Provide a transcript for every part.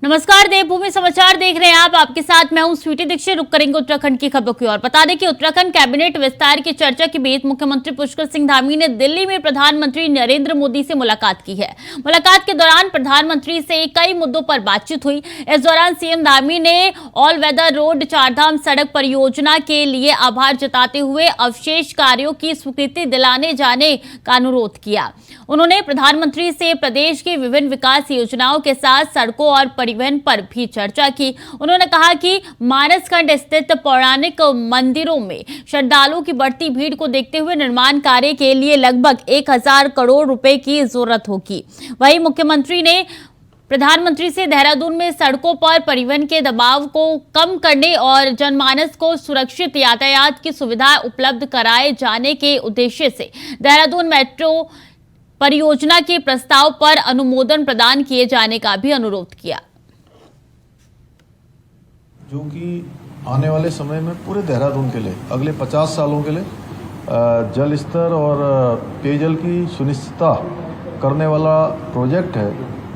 नमस्कार, देवभूमि समाचार देख रहे हैं आप। आपके साथ मैं हूं स्वीटी दीक्षित। रुक करेंगे उत्तराखंड की खबरों की ओर। बता दें कि उत्तराखंड कैबिनेट विस्तार की चर्चा के बीच मुख्यमंत्री पुष्कर सिंह धामी ने दिल्ली में प्रधानमंत्री नरेंद्र मोदी से मुलाकात की है। मुलाकात के दौरान प्रधानमंत्री से कई मुद्दों पर बातचीत हुई। इस दौरान सीएम धामी ने ऑल वेदर रोड चारधाम सड़क परियोजना के लिए आभार जताते हुए अवशेष कार्यों की स्वीकृति दिलाने जाने का अनुरोध किया। उन्होंने प्रधानमंत्री से प्रदेश की विभिन्न विकास योजनाओं के साथ सड़कों और परिवहन पर भी चर्चा की। उन्होंने कहा कि मानसखंड स्थित पौराणिक मंदिरों में श्रद्धालुओं की बढ़ती भीड़ को देखते हुए निर्माण कार्य के लिए लगभग 1000 करोड़ रुपए की जरूरत होगी। वहीं मुख्यमंत्री ने प्रधानमंत्री से देहरादून में सड़कों पर परिवहन के दबाव को कम करने और जनमानस को सुरक्षित यातायात की सुविधा उपलब्ध कराए जाने के उद्देश्य से देहरादून मेट्रो परियोजना के प्रस्ताव पर अनुमोदन प्रदान किए जाने का भी अनुरोध किया। जो कि आने वाले समय में पूरे देहरादून के लिए अगले 50 सालों के लिए जल स्तर और पेयजल की सुनिश्चितता करने वाला प्रोजेक्ट है।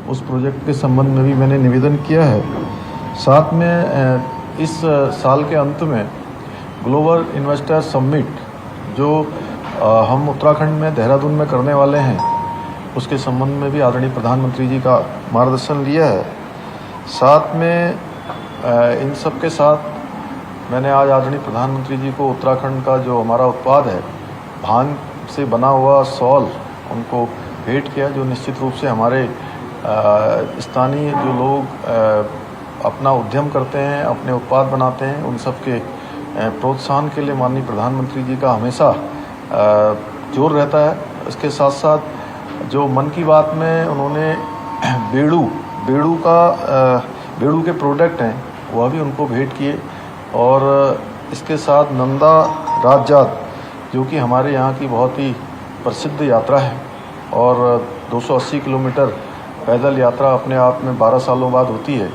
उस प्रोजेक्ट के संबंध में भी मैंने निवेदन किया है। साथ में इस साल के अंत में ग्लोबल इन्वेस्टर समिट जो हम उत्तराखंड में देहरादून में करने वाले हैं, उसके संबंध में भी आदरणीय प्रधानमंत्री जी का मार्गदर्शन लिया है। साथ में इन सब के साथ मैंने आज आदरणीय प्रधानमंत्री जी को उत्तराखंड का जो हमारा उत्पाद है भांग से बना हुआ सॉल उनको भेंट किया, जो निश्चित रूप से हमारे स्थानीय जो लोग अपना उद्यम करते हैं, अपने उत्पाद बनाते हैं, उन सब के प्रोत्साहन के लिए माननीय प्रधानमंत्री जी का हमेशा जोर रहता है। इसके साथ साथ जो मन की बात में उन्होंने बेड़ू के प्रोडक्ट हैं वह भी उनको भेंट किए, और इसके साथ नंदा राजजात जो कि हमारे यहाँ की बहुत ही प्रसिद्ध यात्रा है और 280 किलोमीटर पैदल यात्रा अपने आप में 12 सालों बाद होती है,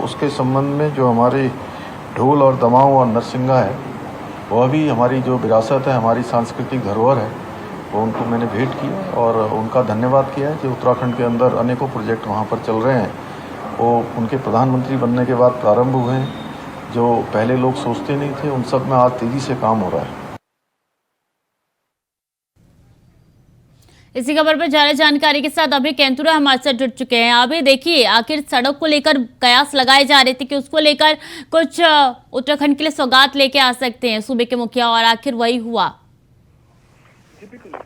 उसके संबंध में जो हमारे ढोल और दमाऊ और नरसिंगा है वह भी हमारी जो विरासत है, हमारी सांस्कृतिक धरोहर है, वो उनको मैंने भेंट की और उनका धन्यवाद किया है। जो उत्तराखंड के अंदर अनेकों प्रोजेक्ट वहाँ पर चल रहे हैं वो उनके प्रधानमंत्री बनने के बाद प्रारंभ हुए हैं, जो पहले लोग सोचते नहीं थे, उन सब में आज तेजी से काम हो रहा है। इसी खबर पर ज्यादा जानकारी के साथ अभी केंतुरा हमारे साथ जुड़ चुके हैं। अभी देखिए, आखिर सड़क को लेकर कयास लगाए जा रहे थे कि उसको लेकर कुछ उत्तराखंड के लिए सौगात लेके आ सकते हैं सूबे के मुखिया, और आखिर वही हुआ।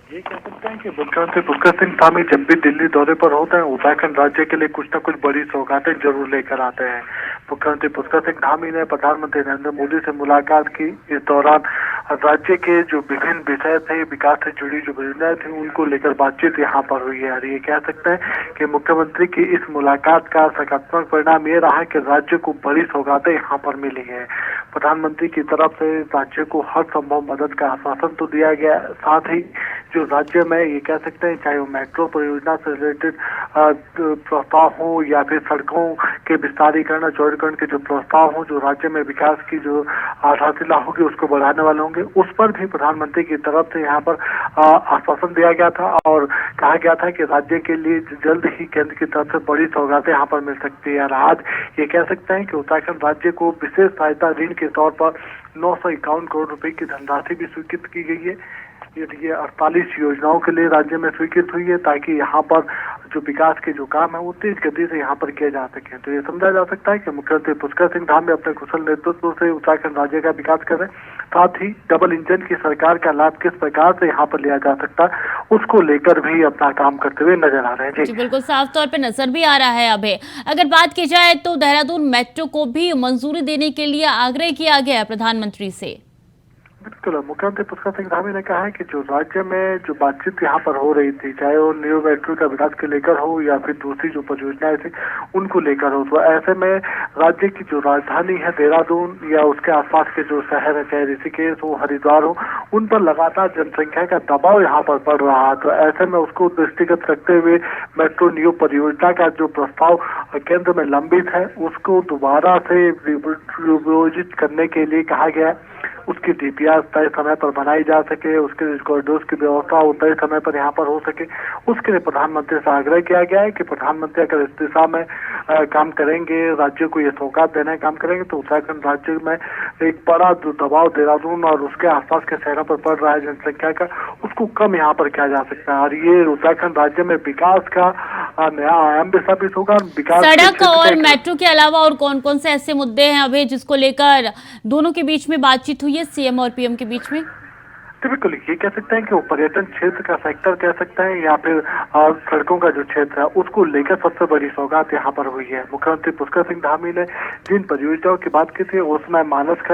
ये कह सकते हैं कि मुख्यमंत्री पुष्कर सिंह धामी जब भी दिल्ली दौरे पर होते हैं उत्तराखंड राज्य के लिए कुछ न कुछ बड़ी सौगातें जरूर लेकर आते हैं। मुख्यमंत्री पुष्कर सिंह धामी ने प्रधानमंत्री नरेंद्र मोदी से मुलाकात की। इस दौरान राज्य के जो विभिन्न विषय थे, विकास से जुड़ी जो योजनाएं थी, उनको लेकर बातचीत यहाँ पर हुई है। और ये कह सकते हैं कि मुख्यमंत्री की इस मुलाकात का सकारात्मक परिणाम ये रहा कि राज्य को बड़ी सौगातें यहाँ पर मिली है। प्रधानमंत्री की तरफ से राज्य को हर संभव मदद का आश्वासन तो दिया गया, साथ ही जो राज्य में ये कह सकते हैं चाहे वो मेट्रो परियोजना से रिलेटेड प्रस्ताव हो या फिर सड़कों के विस्तारीकरण और चौड़ीकरण के जो प्रस्ताव हो, जो राज्य में विकास की जो आधारशिला होगी उसको बढ़ाने वाले होंगे, उस पर भी प्रधानमंत्री की तरफ से यहाँ पर आश्वासन दिया गया था और कहा गया था कि राज्य के लिए जल्द ही केंद्र की तरफ से बड़ी सौगातें यहाँ पर मिल सकती है। और आज ये कह सकते हैं कि उत्तराखंड राज्य को विशेष सहायता ऋण के तौर पर 951 करोड़ रुपए की धनराशि भी स्वीकृत की गई है। ये 48 योजनाओं के लिए राज्य में स्वीकृत हुई है ताकि यहाँ पर जो विकास के जो काम है वो तेज गति से यहाँ पर किए जा सके। तो ये समझा जा सकता है कि मुख्यमंत्री पुष्कर सिंह धामी अपने कुशल नेतृत्व से उत्तराखंड राज्य का विकास कर रहे हैं। साथ ही डबल इंजन की सरकार का लाभ किस प्रकार से यहाँ पर लिया जा सकता है उसको लेकर भी अपना काम करते हुए नजर आ रहे हैं। जी बिल्कुल, साफ तौर पर नजर भी आ रहा है। अभी अगर बात की जाए तो देहरादून मेट्रो को भी मंजूरी देने के लिए आग्रह किया गया प्रधानमंत्री से। बिल्कुल, मुख्यमंत्री पुष्कर सिंह धामी ने कहा है कि जो राज्य में जो बातचीत यहाँ पर हो रही थी, चाहे वो न्यू मेट्रो का विकास के लेकर हो या फिर दूसरी जो परियोजनाएं थी उनको लेकर हो, तो ऐसे में राज्य की जो राजधानी है देहरादून या उसके आसपास के जो शहर है, चाहे ऋषिकेश हो, हरिद्वार हो, उन पर लगातार जनसंख्या का दबाव यहाँ पर बढ़ रहा है। तो ऐसे में उसको दृष्टिगत रखते हुए मेट्रो न्यू परियोजना का जो प्रस्ताव केंद्र में लंबित है उसको दोबारा से वियोजित करने के लिए कहा गया। उसकी डीपीआर तय समय पर बनाई जा सके, उसके कॉरिडोर की व्यवस्था तय समय पर यहाँ पर हो सके, उसके लिए प्रधानमंत्री से आग्रह किया गया है कि प्रधानमंत्री अगर इस दिशा में काम करेंगे, राज्य को ये सौगात देने का काम करेंगे, तो उत्तराखंड राज्य में एक बड़ा दबाव देहरादून और उसके आसपास के शहरों पर पड़ रहा है जनसंख्या का, उसको कम यहाँ पर किया जा सकता है। और ये उत्तराखंड राज्य में विकास का नया आयाम भी स्थापित होगा। विकास सड़क और मेट्रो के अलावा और कौन कौन से ऐसे मुद्दे हैं अभी जिसको लेकर दोनों के बीच में बातचीत हुई है, सीएम और पीएम के बीच में? तो बिल्कुल ये कह सकते हैं कि वो पर्यटन क्षेत्र का सेक्टर कह सकते हैं या फिर सड़कों का जो क्षेत्र है उसको लेकर सबसे बड़ी सौगात यहाँ पर हुई है। मुख्यमंत्री पुष्कर सिंह धामी ने जिन परियोजनाओं की बात की थी उसमें मानस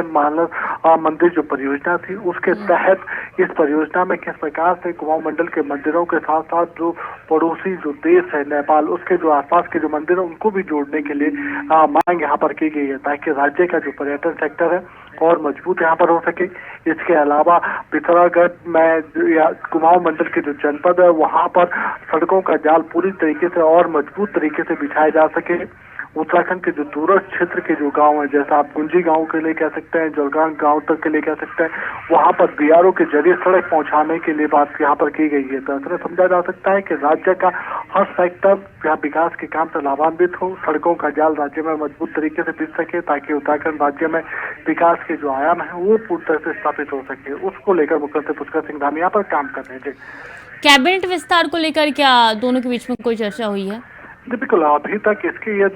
मंदिर जो परियोजना थी उसके तहत इस परियोजना में किस प्रकार से कुमाऊं मंडल के मंदिरों के साथ साथ जो पड़ोसी जो देश है नेपाल, उसके जो आसपास के जो मंदिर है उनको भी जोड़ने के लिए मांग यहाँ पर की गई है, ताकि राज्य का जो पर्यटन सेक्टर है और मजबूत यहाँ पर हो सके। इसके अलावा पिथौरागढ़ में या कुमाऊं मंडल के जो जनपद है वहाँ पर सड़कों का जाल पूरी तरीके से और मजबूत तरीके से बिछाया जा सके। उत्तराखंड के जो दूरस्थ क्षेत्र के जो गांव है, जैसा आप गुंजी गांव के लिए कह सकते हैं, जलगांव गांव तक के लिए कह सकते हैं, वहां पर बीआरओ के जरिए सड़क पहुंचाने के लिए बात यहाँ पर की गई है। तो ऐसा समझा जा सकता है कि राज्य का हर सेक्टर यहाँ विकास के काम से लाभान्वित हो, सड़कों का जाल राज्य में मजबूत तरीके से बिछ सके, ताकि उत्तराखंड राज्य में विकास के जो आयाम है वो पूरी तरह से स्थापित हो सके। उसको लेकर मुख्यमंत्री पुष्कर सिंह धामी यहाँ पर काम कर रहे हैं। कैबिनेट विस्तार को लेकर क्या दोनों के बीच में कोई चर्चा हुई है? बिल्कुल, अभी तक इसके ये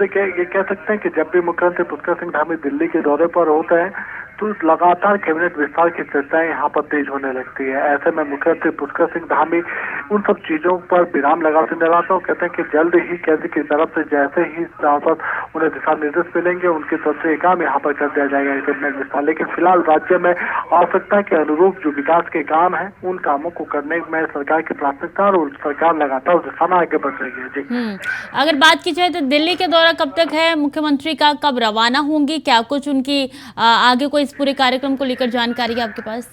कह सकते हैं कि जब भी मुख्यमंत्री पुष्कर सिंह धामी दिल्ली के दौरे पर होते हैं तो लगातार कैबिनेट विस्तार की चर्चाएं यहाँ पर तेज होने लगती है। ऐसे में मुख्यमंत्री पुष्कर सिंह धामी उन सब चीजों पर विराम लगाते नजर आते हैं। कहते हैं कि जल्द ही केंद्र की तरफ से जैसे ही सांसद उन्हें दिशा निर्देश मिलेंगे उनकी तरफ से काम यहाँ पर कर दिया जाएगा कैबिनेट विस्तार। लेकिन फिलहाल राज्य में आवश्यकता के अनुरूप जो विकास के काम है उन कामों को करने में सरकार की प्राथमिकता और सरकार लगातार उस दिशा में आगे बढ़ रही है। जी, अगर बात की जाए तो दिल्ली के दौरा कब तक है मुख्यमंत्री का, कब रवाना होंगी, क्या कुछ उनकी आगे कोई इस पूरे कार्यक्रम को लेकर जानकारी है आपके पास?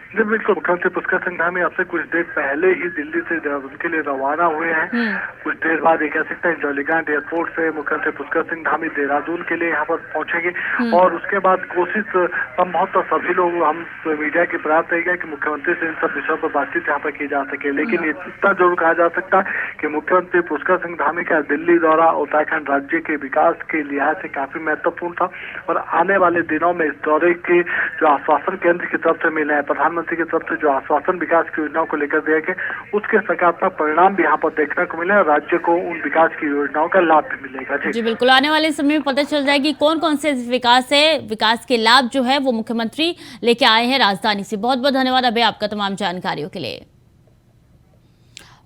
जी बिल्कुल, मुख्यमंत्री पुष्कर सिंह धामी अब से कुछ देर पहले ही दिल्ली से देहरादून के लिए रवाना हुए हैं। कुछ देर बाद ये कह सकते हैं जौलीग्रांट एयरपोर्ट से मुख्यमंत्री पुष्कर सिंह धामी देहरादून के लिए यहाँ पर पहुंचेंगे और उसके बाद कोशिश संभवतः सभी लोग हम मीडिया की प्रयास रहेगा कि मुख्यमंत्री से इन सब विषयों पर बातचीत यहाँ पर की जा सके। लेकिन ये इतना जरूर कहा जा सकता है कि मुख्यमंत्री पुष्कर सिंह धामी का दिल्ली दौरा उत्तराखंड राज्य के विकास के लिहाज से काफी महत्वपूर्ण था और आने वाले दिनों में इस दौरे के जो आश्वासन केंद्र की तरफ से मिले हैं, प्रधानमंत्री की तरफ से जो आश्वासन विकास की योजनाओं को लेकर दिए गए, उसके सकारात्मक परिणाम भी यहाँ पर देखने को मिले और राज्य को उन विकास की योजनाओं का लाभ भी मिलेगा। जी बिल्कुल, आने वाले समय में पता चल जाएगी कौन कौन से विकास है, विकास के लाभ जो है वो मुख्यमंत्री लेके आए हैं राजधानी से। बहुत बहुत धन्यवाद अभय आपका तमाम जानकारियों के लिए।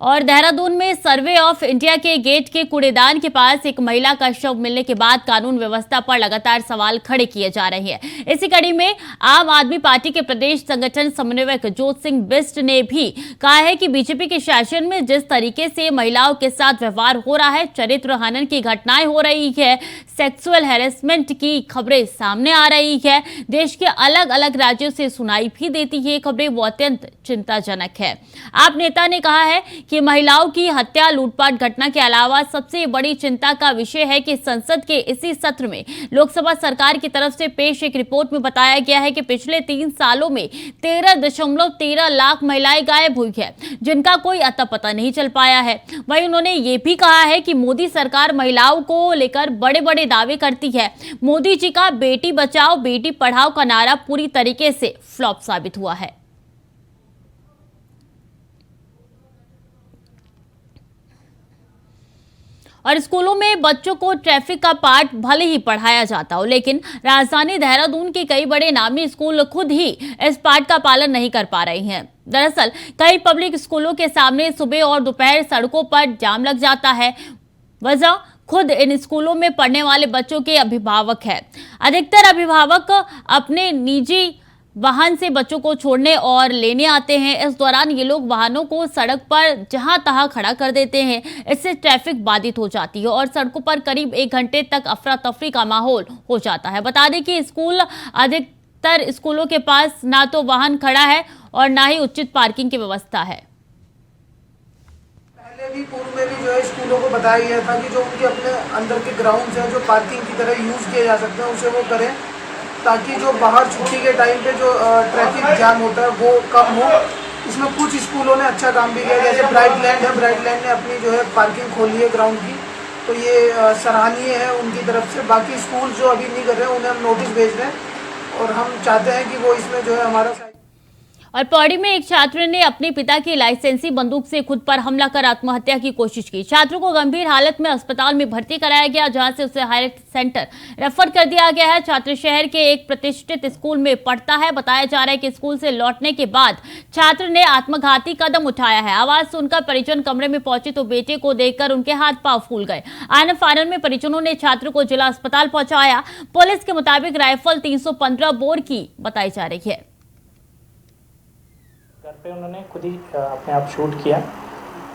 और देहरादून में सर्वे ऑफ इंडिया के गेट के कूड़ेदान के पास एक महिला का शव मिलने के बाद कानून व्यवस्था पर लगातार सवाल खड़े किए जा रहे हैं। इसी कड़ी में आम आदमी पार्टी के प्रदेश संगठन समन्वयक जोत सिंह बिष्ट ने भी कहा है कि बीजेपी के शासन में जिस तरीके से महिलाओं के साथ व्यवहार हो रहा है, चरित्र हनन की घटनाएं हो रही है, सेक्सुअल हैरेसमेंट की खबरें सामने आ रही है, देश के अलग अलग राज्यों से सुनाई भी देती है खबरें, वो अत्यंत चिंताजनक है। आप नेता ने कहा है कि महिलाओं की हत्या लूटपाट घटना के अलावा सबसे बड़ी चिंता का विषय है कि संसद के इसी सत्र में लोकसभा सरकार की तरफ से पेश एक रिपोर्ट में बताया गया है कि पिछले 3 सालों में 13.13 लाख महिलाएं गायब हुई है, जिनका कोई अता पता नहीं चल पाया है। वहीं उन्होंने ये भी कहा है कि मोदी सरकार महिलाओं को लेकर बड़े बड़े दावे करती है। मोदी जी का बेटी बचाओ बेटी पढ़ाओ का नारा पूरी तरीके से फ्लॉप साबित हुआ है। और स्कूलों में बच्चों को ट्रैफिक का पाठ भले ही पढ़ाया जाता हो, लेकिन राजधानी देहरादून के कई बड़े नामी स्कूल खुद ही इस पाठ का पालन नहीं कर पा रहे हैं। दरअसल कई पब्लिक स्कूलों के सामने सुबह और दोपहर सड़कों पर जाम लग जाता है। वजह खुद इन स्कूलों में पढ़ने वाले बच्चों के अभिभावक है। अधिकतर अभिभावक अपने निजी वाहन से बच्चों को छोड़ने और लेने आते हैं। इस दौरान ये लोग वाहनों को सड़क पर जहां तहां खड़ा कर देते हैं। इससे ट्रैफिक बाधित हो जाती है और सड़कों पर करीब 1 घंटे तक अफरा तफरी का माहौल हो जाता है। बता दें कि अधिकतर स्कूलों के पास ना तो वाहन खड़ा है और ना ही उचित पार्किंग की व्यवस्था है। पहले भी पूर्व में भी जो है स्कूलों को बताया गया था कि जो उनके अपने अंदर के ग्राउंड्स हैं जो पार्किंग की तरह यूज़ किए जा सकते हैं उसे वो करें। ताकि जो बाहर छुट्टी के टाइम पे जो ट्रैफिक जाम होता है वो कम हो। इसमें कुछ स्कूलों ने अच्छा काम भी किया, जैसे ब्राइट लैंड है, ब्राइट लैंड ने अपनी जो है पार्किंग खोली है ग्राउंड की, तो ये सराहनीय है उनकी तरफ से। बाकी स्कूल जो अभी नहीं कर रहे हैं उन्हें हम नोटिस भेज रहे हैं और हम चाहते हैं कि वो इसमें जो है हमारा। और पौड़ी में एक छात्र ने अपने पिता की लाइसेंसी बंदूक से खुद पर हमला कर आत्महत्या की कोशिश की। छात्र को गंभीर हालत में अस्पताल में भर्ती कराया गया, जहां से उसे हायर सेंटर रेफर कर दिया गया है। छात्र शहर के एक प्रतिष्ठित स्कूल में पढ़ता है। बताया जा रहा है कि स्कूल से लौटने के बाद छात्र ने आत्मघाती कदम उठाया है। आवाज सुनकर परिजन कमरे में पहुंचे तो बेटे को देखकर उनके हाथ पांव फूल गए। आनन फानन में परिजनों ने छात्र को जिला अस्पताल पहुंचाया। पुलिस के मुताबिक राइफल 315 बोर की बताई जा रही है। घर पे उन्होंने खुद ही अपने आप शूट किया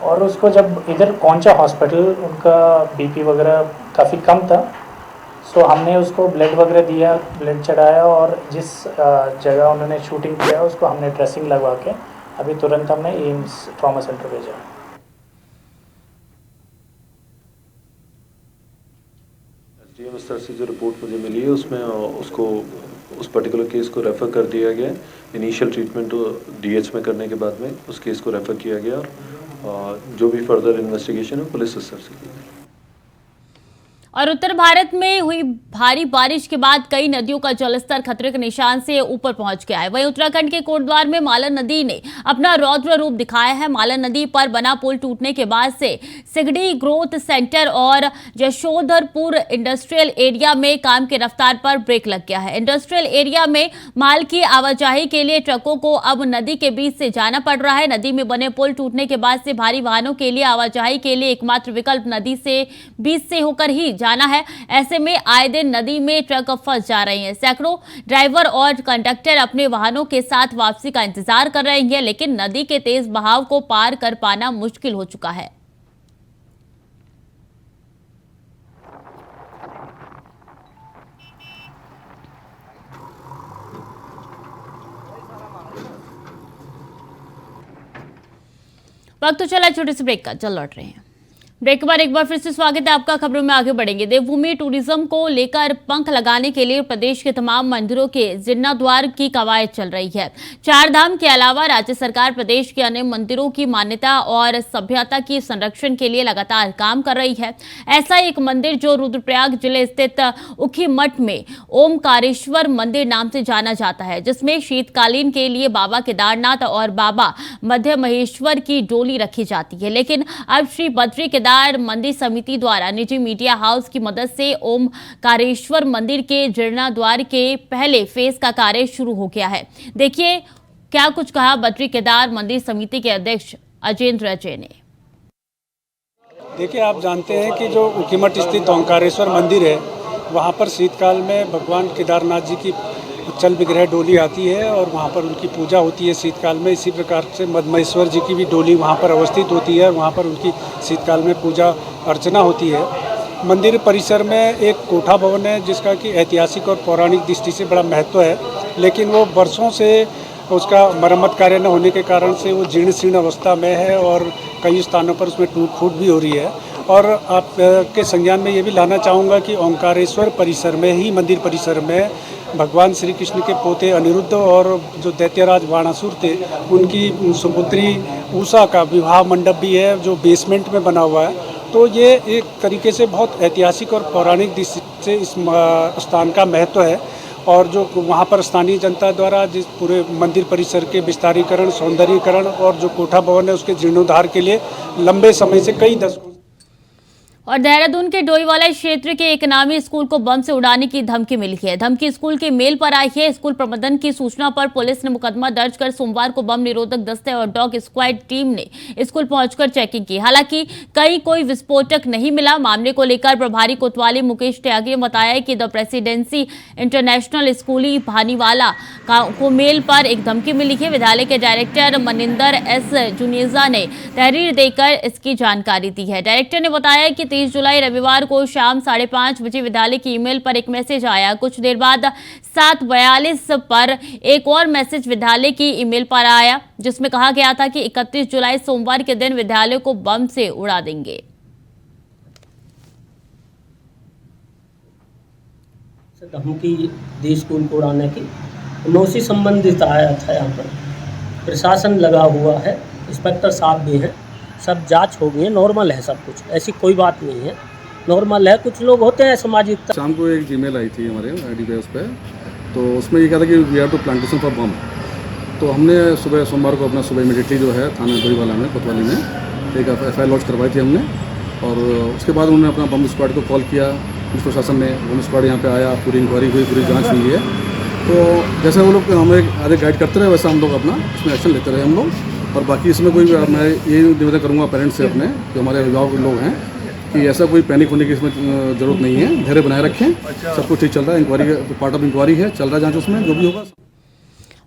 और उसको जब इधर पहुंचा हॉस्पिटल, उनका बीपी वगैरह काफ़ी कम था, सो हमने उसको ब्लड वगैरह दिया, ब्लड चढ़ाया और जिस जगह उन्होंने शूटिंग किया उसको हमने ड्रेसिंग लगवा के अभी तुरंत हमने एम्स ट्रॉमा सेंटर भेजा। एसडीएम स्तर से जो रिपोर्ट मुझे मिली है उसमें उसको उस पर्टिकुलर केस को रेफ़र कर दिया गया। इनिशियल ट्रीटमेंट डीएच में करने के बाद में उस केस को रेफ़र किया गया और जो भी फर्दर इन्वेस्टिगेशन है पुलिस स्तर से की गई। और उत्तर भारत में हुई भारी बारिश के बाद कई नदियों का जलस्तर खतरे के निशान से ऊपर पहुंच गया है। वहीं उत्तराखंड के कोटद्वार में मालन नदी ने अपना रौद्र रूप दिखाया है। मालन नदी पर बना पुल टूटने के बाद से सिगड़ी ग्रोथ सेंटर और यशोधरपुर इंडस्ट्रियल एरिया में काम की रफ्तार पर ब्रेक लग गया है। इंडस्ट्रियल एरिया में माल की आवाजाही के लिए ट्रकों को अब नदी के बीच से जाना पड़ रहा है। नदी में बने पुल टूटने के बाद से भारी वाहनों के लिए आवाजाही के लिए एकमात्र विकल्प नदी से बीच से होकर ही जाना है। ऐसे में आए दिन नदी में ट्रक फंस जा रहे हैं। सैकड़ों ड्राइवर और कंडक्टर अपने वाहनों के साथ वापसी का इंतजार कर रहे हैं, लेकिन नदी के तेज बहाव को पार कर पाना मुश्किल हो चुका है। वक्त तो चला छोटे से ब्रेक का, चल लौट रहे हैं। ब्रेक के बाद एक बार फिर से स्वागत है आपका। खबरों में आगे बढ़ेंगे। देवभूमि टूरिज्म को लेकर पंख लगाने के लिए प्रदेश के तमाम मंदिरों के जीर्णोद्धार की कवायद चल रही है। चार धाम के अलावा राज्य सरकार प्रदेश के अन्य मंदिरों की मान्यता और सभ्यता की संरक्षण के लिए लगातार काम कर रही है। ऐसा एक मंदिर जो रुद्रप्रयाग जिले स्थित उखीमठ में ओमकारेश्वर मंदिर नाम से जाना जाता है, जिसमें शीतकालीन के लिए बाबा केदारनाथ और बाबा मध्य महेश्वर की डोली रखी जाती है। लेकिन अब श्री बद्री केदार मंदिर समिति द्वारा निजी मीडिया हाउस की मदद से ओमकारेश्वर मंदिर के जीर्णोद्धार के पहले फेज का कार्य शुरू हो गया है। देखिए क्या कुछ कहा बद्री केदार मंदिर समिति के अध्यक्ष अजेंद्र अजय ने। देखिए, आप जानते हैं कि जो उखीमठ स्थित ओंकारेश्वर मंदिर है, वहाँ पर शीतकाल में भगवान केदारनाथ जी की चल विग्रह डोली आती है और वहाँ पर उनकी पूजा होती है शीतकाल में। इसी प्रकार से मधमेश्वर जी की भी डोली वहाँ पर अवस्थित होती है, वहाँ पर उनकी शीतकाल में पूजा अर्चना होती है। मंदिर परिसर में एक कोठा भवन है जिसका कि ऐतिहासिक और पौराणिक दृष्टि से बड़ा महत्व है, लेकिन वो वर्षों से उसका मरम्मत कार्य न होने के कारण से वो जीर्ण शीर्ण अवस्था में है और कई स्थानों पर उसमें टूट फूट भी हो रही है। और आपके संज्ञान में ये भी लाना चाहूँगा कि ओंकारेश्वर परिसर में ही, मंदिर परिसर में भगवान श्री कृष्ण के पोते अनिरुद्ध और जो दैत्यराज वाणासुर थे उनकी सुपुत्री उषा का विवाह मंडप भी है जो बेसमेंट में बना हुआ है। तो ये एक तरीके से बहुत ऐतिहासिक और पौराणिक दृष्टि से इस स्थान का महत्व है और जो वहाँ पर स्थानीय जनता द्वारा जिस पूरे मंदिर परिसर के विस्तारीकरण, सौंदर्यीकरण और जो कोठा भवन है उसके जीर्णोद्धार के लिए लंबे समय से कई दशकों। और देहरादून के डोईवाला क्षेत्र के एक नामी स्कूल को बम से उड़ाने की धमकी मिली है। धमकी स्कूल के मेल पर आई है। स्कूल प्रबंधन की सूचना पर पुलिस ने मुकदमा दर्ज कर सोमवार को बम निरोधक दस्ते और डॉग स्क्वाड टीम ने स्कूल पहुंचकर चेकिंग की। हालांकि कोई विस्फोटक नहीं मिला। मामले को लेकर प्रभारी कोतवाली मुकेश त्यागी ने बताया कि द प्रेसिडेंसी इंटरनेशनल स्कूली भानीवाला को मेल पर एक धमकी मिली है। विद्यालय के डायरेक्टर मनिंदर एस जुनेजा ने तहरीर देकर इसकी जानकारी दी है। डायरेक्टर ने बताया कि 30 जुलाई रविवार को शाम 5:30 बजे विद्यालय की ईमेल पर एक मैसेज आया। कुछ देर बाद 7:42 पर एक और मैसेज विद्यालय की ईमेल पर आया जिसमें कहा गया था कि 31 जुलाई सोमवार के दिन विद्यालय को बम से उड़ा देंगे। धमकी दी स्कूल को उड़ाने की। मैं उसी संबंधित आया था यहाँ पर। प्रशासन लगा हुआ है, इंस्पेक्टर साहब भी हैं, सब जांच हो गई है, नॉर्मल है सब कुछ, ऐसी कोई बात नहीं है, नॉर्मल है। कुछ लोग होते हैं सामाजिक। शाम को एक जीमेल आई थी हमारे आईडी पे, उस पर तो उसमें ये कहा था कि we are to plantation for bomb. तो हमने सुबह सोमवार को अपना सुबह इमीडिएटली जो है थाना गोरीवाला में कोतवाली में एक FIR लॉन्च करवाई थी हमने। और उसके बाद उन्होंने अपना बम स्क्वाड को कॉल किया, पुलिस प्रशासन ने, बम स्क्वाड यहाँ पे आया, पूरी इंक्वायरी हुई, पूरी जांच हुई है। तो जैसे वो लोग हमें आगे गाइड करते रहे वैसा हम लोग अपना इसमें एक्शन लेते रहे हम लोग। और बाकी इसमें कोई मैं ये निवेदन करूँगा पेरेंट्स से अपने, जो हमारे अभिभावक लोग हैं, कि ऐसा कोई पैनिक होने की इसमें ज़रूरत नहीं है, धैर्य बनाए रखें, सब कुछ ठीक चल रहा है, इंक्वायरी पार्ट ऑफ इंक्वायरी है, चल रहा है जांच, उसमें जो भी होगा।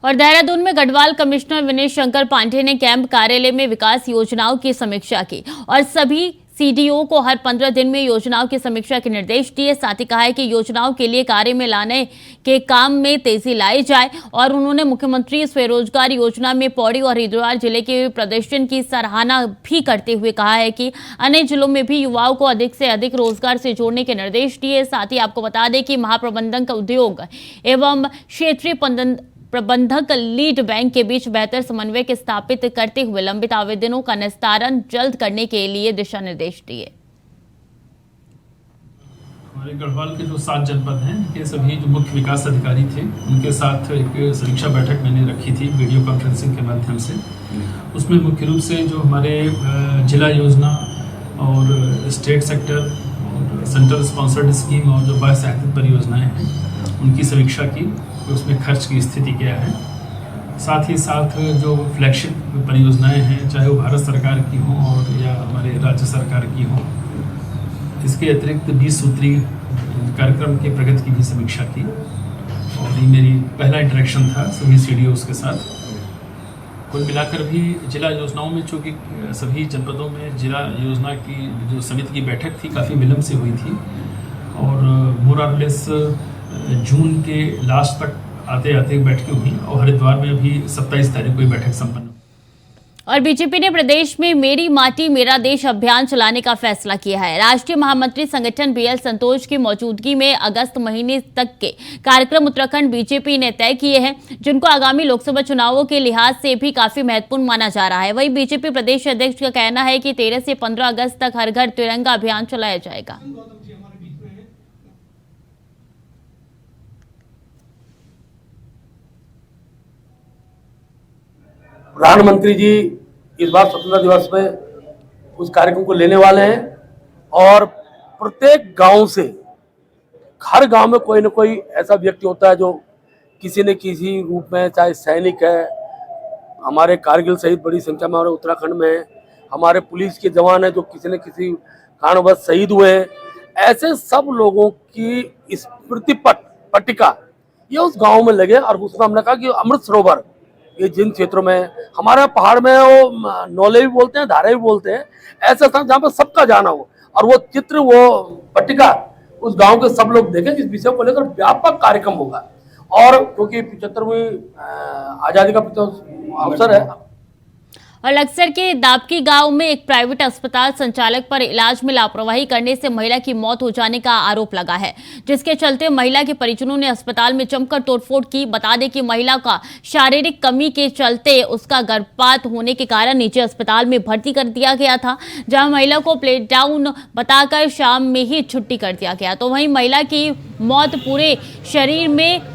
और देहरादून में गढ़वाल कमिश्नर विनय शंकर पांडे ने कैंप कार्यालय में विकास योजनाओं की समीक्षा की और सभी CDO को हर 15 दिन में योजनाओं की समीक्षा के निर्देश दिए। साथ ही कहा है कि योजनाओं के लिए कार्य में लाने के काम में तेजी लाई जाए। और उन्होंने मुख्यमंत्री स्वरोजगार योजना में पौड़ी और हरिद्वार जिले के प्रदर्शन की सराहना भी करते हुए कहा है कि अन्य जिलों में भी युवाओं को अधिक से अधिक रोजगार से जोड़ने के निर्देश दिए। साथ ही आपको बता दें कि महाप्रबंधक उद्योग एवं क्षेत्रीय प्रबंधक लीड बैंक के बीच बेहतर समन्वय स्थापित करते हुए लंबित आवेदनों का निस्तारण जल्द करने के लिए दिशा निर्देश दिए। हमारे गढ़वाल के जो 7 जनपद हैं के सभी जो मुख्य विकास अधिकारी थे उनके साथ एक समीक्षा बैठक मैंने रखी थी वीडियो कॉन्फ्रेंसिंग के माध्यम से। उसमें मुख्य रूप से जो हमारे जिला योजना और स्टेट सेक्टर और सेंट्रल स्पॉन्सर्ड स्कीम और जो बाह्य सहायता परियोजनाएं हैं उनकी समीक्षा की, उसमें खर्च की स्थिति क्या है। साथ ही साथ जो फ्लैगशिप परियोजनाएं हैं, चाहे वो भारत सरकार की हों और या हमारे राज्य सरकार की हों, इसके अतिरिक्त 20 सूत्री कार्यक्रम के प्रगति की भी समीक्षा की। और ये मेरी पहला इंटरेक्शन था सभी CDOs के साथ। कुल मिलाकर भी जिला योजनाओं में, चूँकि सभी जनपदों में जिला योजना की जो समिति की बैठक थी काफ़ी विलम्ब से हुई थी और मोर और लेस जून के लास्ट तक आते आते बैठकें हुई और हरिद्वार में भी 27 तारीख को बैठक संपन्न। और बीजेपी ने प्रदेश में मेरी माटी मेरा देश अभियान चलाने का फैसला किया है। राष्ट्रीय महामंत्री संगठन BL संतोष की मौजूदगी में अगस्त महीने तक के कार्यक्रम उत्तराखंड बीजेपी ने तय किए हैं, जिनको आगामी लोकसभा चुनावों के लिहाज से भी काफी महत्वपूर्ण माना जा रहा है। वहीं बीजेपी प्रदेश अध्यक्ष का कहना है कि 13 से 15 अगस्त तक हर घर तिरंगा अभियान चलाया जाएगा। प्रधानमंत्री जी इस बार स्वतंत्रता दिवस में उस कार्यक्रम को लेने वाले हैं और प्रत्येक गांव से, हर गांव में कोई न कोई ऐसा व्यक्ति होता है जो किसी न किसी रूप में, चाहे सैनिक है, हमारे कारगिल सहित बड़ी संख्या में हमारे उत्तराखंड में है, हमारे पुलिस के जवान हैं जो किसी न किसी कारणवश शहीद हुए हैं, ऐसे सब लोगों की स्मृति पट्टिका ये उस गाँव में लगे। और उसमें हमने कहा कि अमृत सरोवर ये जिन क्षेत्रों में हमारे पहाड़ में वो नौले भी बोलते हैं, धारे भी बोलते हैं, ऐसा स्थान जहाँ पर सबका जाना हो और वो चित्र, वो पट्टिका उस गांव के सब लोग देखें। इस विषय को लेकर व्यापक कार्यक्रम होगा और क्योंकि 75वीं आज़ादी का अवसर है। और लक्सर के दाबकी गांव में एक प्राइवेट अस्पताल संचालक पर इलाज में लापरवाही करने से महिला की मौत हो जाने का आरोप लगा है, जिसके चलते महिला के परिजनों ने अस्पताल में जमकर तोड़फोड़ की। बता दें कि महिला का शारीरिक कमी के चलते उसका गर्भपात होने के कारण निजी अस्पताल में भर्ती कर दिया गया था, जहां महिला को प्लेट डाउन बताकर शाम में ही छुट्टी कर दिया गया। तो वहीं महिला की मौत पूरे शरीर में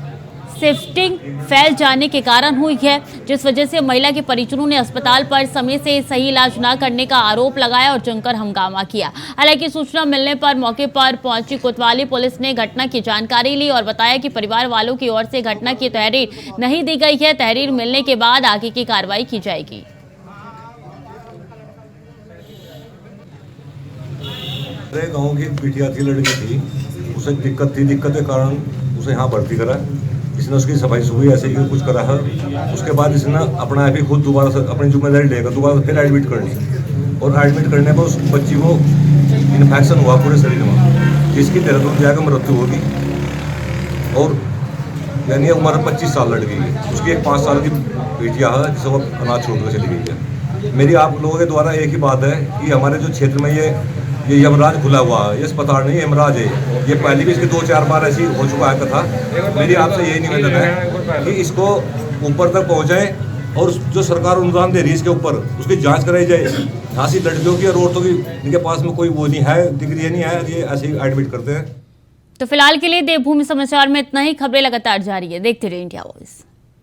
शिफ्टिंग फैल जाने के कारण हुई है, जिस वजह से महिला के परिजनों ने अस्पताल पर समय से सही इलाज न करने का आरोप लगाया और जमकर हंगामा किया। हालांकि सूचना मिलने पर मौके पर पहुंची कोतवाली पुलिस ने घटना की जानकारी ली और बताया कि परिवार वालों की ओर से घटना की तहरीर नहीं दी गई है। तहरीर मिलने के बाद आगे की कार्रवाई की जाएगी। गाँव की बिटिया थी, लड़की थी, उसे दिक्कत के कारण उसे यहाँ भर्ती करा। इसने उसकी सफाई सुबह ऐसे ही कुछ करा है। उसके बाद इसने अपना आप ही खुद दोबारा से अपनी जिम्मेदारी लेकर दोबारा फिर एडमिट कर ली और एडमिट करने पर उस बच्ची को इन्फेक्शन हुआ पूरे शरीर में, जिसकी देहरादून जाकर मृत्यु होगी। और यानी उम्र 25 साल लड़की है, उसकी एक 5 साल की बेटिया है जिसे वो अनाथ छोड़कर चली गई है। मेरी आप लोगों के द्वारा एक ही बात है कि हमारे जो क्षेत्र में ये ये यमराज खुला हुआ है, ये अस्पताल नहीं यमराज है। ये पहले भी इसके 2-4 बार ऐसी हो चुका है कथा। मेरी आपसे यही निवेदन है कि इसको ऊपर तक पहुँचाएँ और जो सरकार अनुदान दे रही है इसके ऊपर उसकी जांच कराई जाए। ऐसी लड़कियों की और औरतों की जिनके पास में कोई वो नहीं है, डिग्री नहीं है, ये ऐसे ही एडमिट करते हैं। तो फिलहाल के लिए देवभूमि समाचार में इतना ही। खबरें लगातार जारी है, देखते रहिए इंडिया वॉइस।